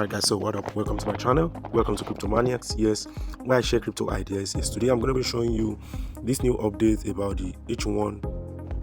Alright guys, so what up? Welcome to my channel. Welcome to Crypto Maniacs. Yes, where I share crypto ideas. Yes, today I'm going to be showing you this new update about the H1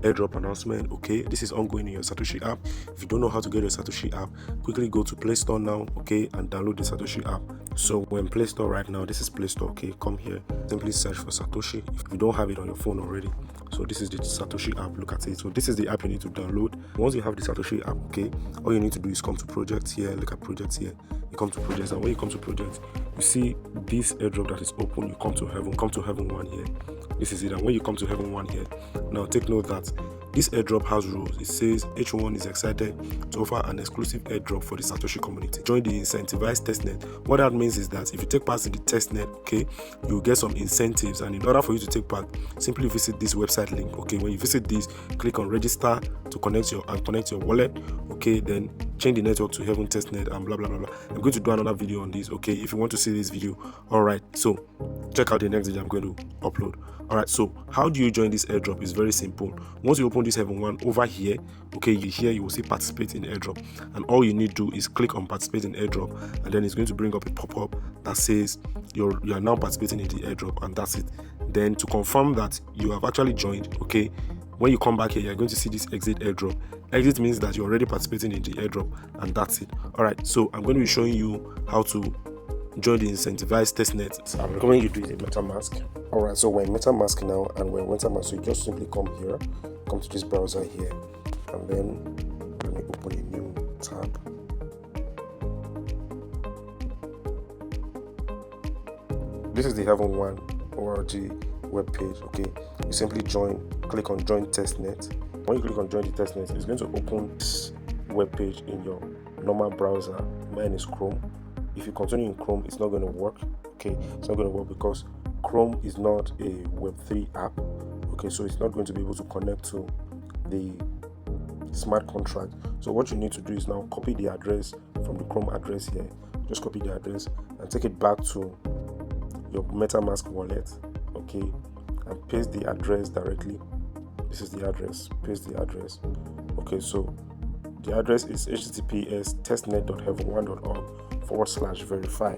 airdrop announcement. Okay, this is ongoing in your Satoshi app. If you don't know how to get your Satoshi app, quickly go to Play Store now, okay, and download the Satoshi app. So we're in Play Store right now. This is Play Store. Okay, come here, simply search for Satoshi if you don't have it on your phone already. So this is the Satoshi app. Look at it. So this is the app you need to download. Once you have the Satoshi app, okay, all you need to do is come to projects here. Look at projects here. You come to projects, and when you come to projects, you see this airdrop that is open. You come to heaven one here. This is it. And when you come to heaven one here, now take note that this airdrop has rules. It says H1 is excited to offer an exclusive airdrop for the Satoshi community. Join the incentivized testnet. What that means is that if you take part in the testnet, okay, you'll get some incentives. And in order for you to take part, simply visit this website link. Okay, when you visit this, click on register to connect your wallet. Okay, then change the network to heaven testnet and blah blah blah blah. I'm going to do another video on this. Okay, if you want to see this video, all right. So check out the next video I'm going to upload. All right, so how do you join this airdrop? It's very simple. Once you open this heaven one over here, okay, here you will see participate in airdrop, and all you need to do is click on participate in airdrop, and then it's going to bring up a pop-up that says you are now participating in the airdrop, and that's it. Then to confirm that you have actually joined, okay, when you come back here, you're going to see this exit airdrop. Exit means that you're already participating in the airdrop, and that's it. All right, so I'm going to be showing you how to join the incentivized testnet. So I'm recommending you do it in MetaMask. All right, so we're in MetaMask now, and we're in MetaMask. So you just simply come here, come to this browser here, and then let me open a new tab. This is the Heaven One ORG web page. Okay, you simply click on join testnet. When you click on join the testnet, it's going to open this web page in your normal browser. Mine is Chrome. If you continue in Chrome, it's not going to work. Okay, it's not going to work because Chrome is not a Web3 app. Okay, so it's not going to be able to connect to the smart contract. So what you need to do is now copy the address from the Chrome address here. Just copy the address and take it back to your MetaMask wallet. Okay, and paste the address directly. This is the address. Paste the address. Okay, so the address is https://testnet.heaven1.org/verify.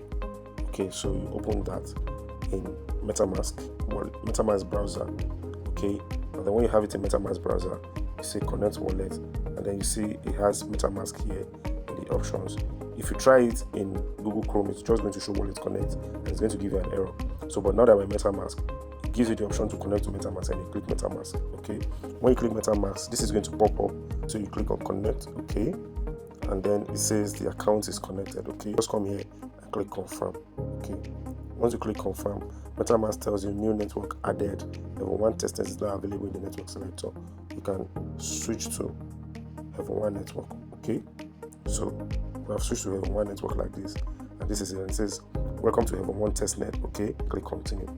Okay, so you open that in MetaMask browser. Okay, and then when you have it in MetaMask browser, you say connect wallet, and then you see it has MetaMask here in the options. If you try it in Google Chrome, it's just going to show wallet connect, and it's going to give you an error. So, but now that we're in MetaMask, it gives you the option to connect to MetaMask, and you click MetaMask. Okay, when you click MetaMask, this is going to pop up. So you click on connect. Okay, and then it says the account is connected. Okay, just come here and click confirm. Okay, once you click confirm, MetaMask tells you new network added. Heaven One testnet is not available in the network selector. You can switch to Heaven One network. Okay, so we have switched to Heaven One network like this, and this is it. And it says welcome to Heaven One testnet. Okay, click continue.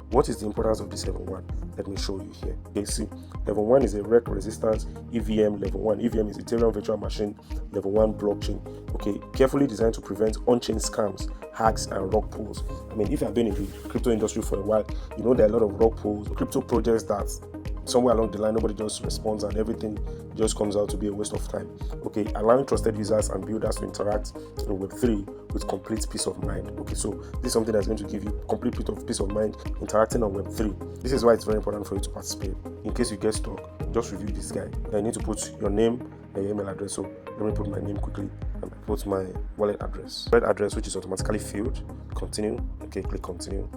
What is the importance of this Heaven One? Let me show you here. Okay, see, Heaven One is a REC resistance EVM level 1. EVM is Ethereum Virtual Machine level 1 blockchain. Okay, carefully designed to prevent on-chain scams, hacks, and rug pulls. I mean, if you have been in the crypto industry for a while, you know there are a lot of rug pulls, crypto projects that somewhere along the line nobody just responds and everything just comes out to be a waste of time. Okay, allowing trusted users and builders to interact in Web3 with complete peace of mind. Okay, so this is something that's going to give you complete peace of mind interacting on Web3. This is why it's very important for you to participate. In case you get stuck, just review this guide. Now you need to put your name and your email address. So let me put my name quickly and put my wallet address. Wallet address, which is automatically filled. Continue. Okay, click continue.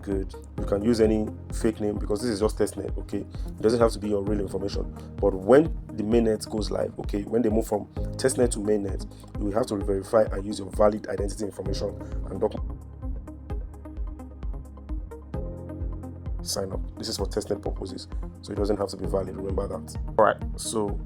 Good. You can use any fake name because this is just testnet. Okay, it doesn't have to be your real information. But when the mainnet goes live, okay, when they move from testnet to mainnet, you will have to verify and use your valid identity information and sign up. This is for testnet purposes, so it doesn't have to be valid. Remember that. All right, so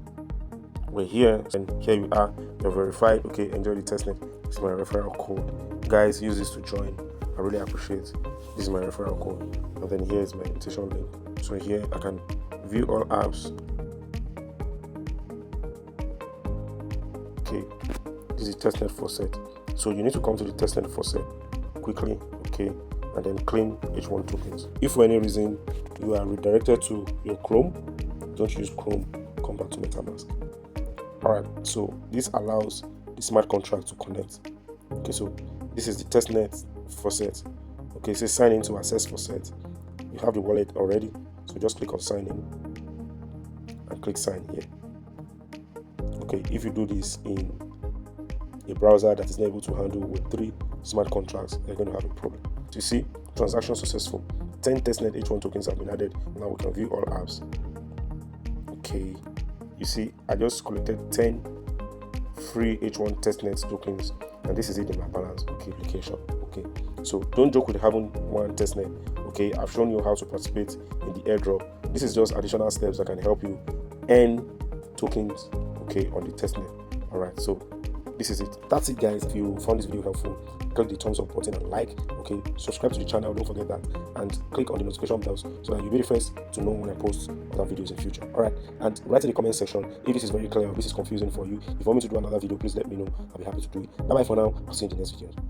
we're here, and here you are. You're verified. Okay, enjoy the testnet. This is my referral code. Guys, use this to join. I really appreciate it. This is my referral code, and then here is my invitation link. So here I can view all apps. Okay, this is testnet faucet. So you need to come to the testnet faucet quickly. Okay, and then claim H1 tokens. If for any reason you are redirected to your Chrome, don't use Chrome. Come back to MetaMask. All right, so this allows the smart contract to connect. Okay, so this is the testnet faucet. Okay, it says sign in to access faucet. You have the wallet already, so just click on sign in and click sign here. Okay, if you do this in a browser that is not able to handle with 3 smart contracts, you're going to have a problem. So you see, transaction successful. 10 testnet H1 tokens have been added. Now we can view all apps. Okay, you see, I just collected 10 free H1 testnet tokens, and this is it in my balance. Okay, application. Okay, so don't joke with having one testnet. Okay, I've shown you how to participate in the airdrop. This is just additional steps that can help you earn tokens, okay, on the testnet. All right, so this is it. That's it, guys. If you found this video helpful, click the thumbs up button and like. Okay, subscribe to the channel, don't forget that, and click on the notification bells so that you'll be the first to know when I post other videos in future. All right, and write in the comment section if this is very clear or this is confusing for you. If you want me to do another video, please let me know. I'll be happy to do it. Bye bye for now. I'll see you in the next video.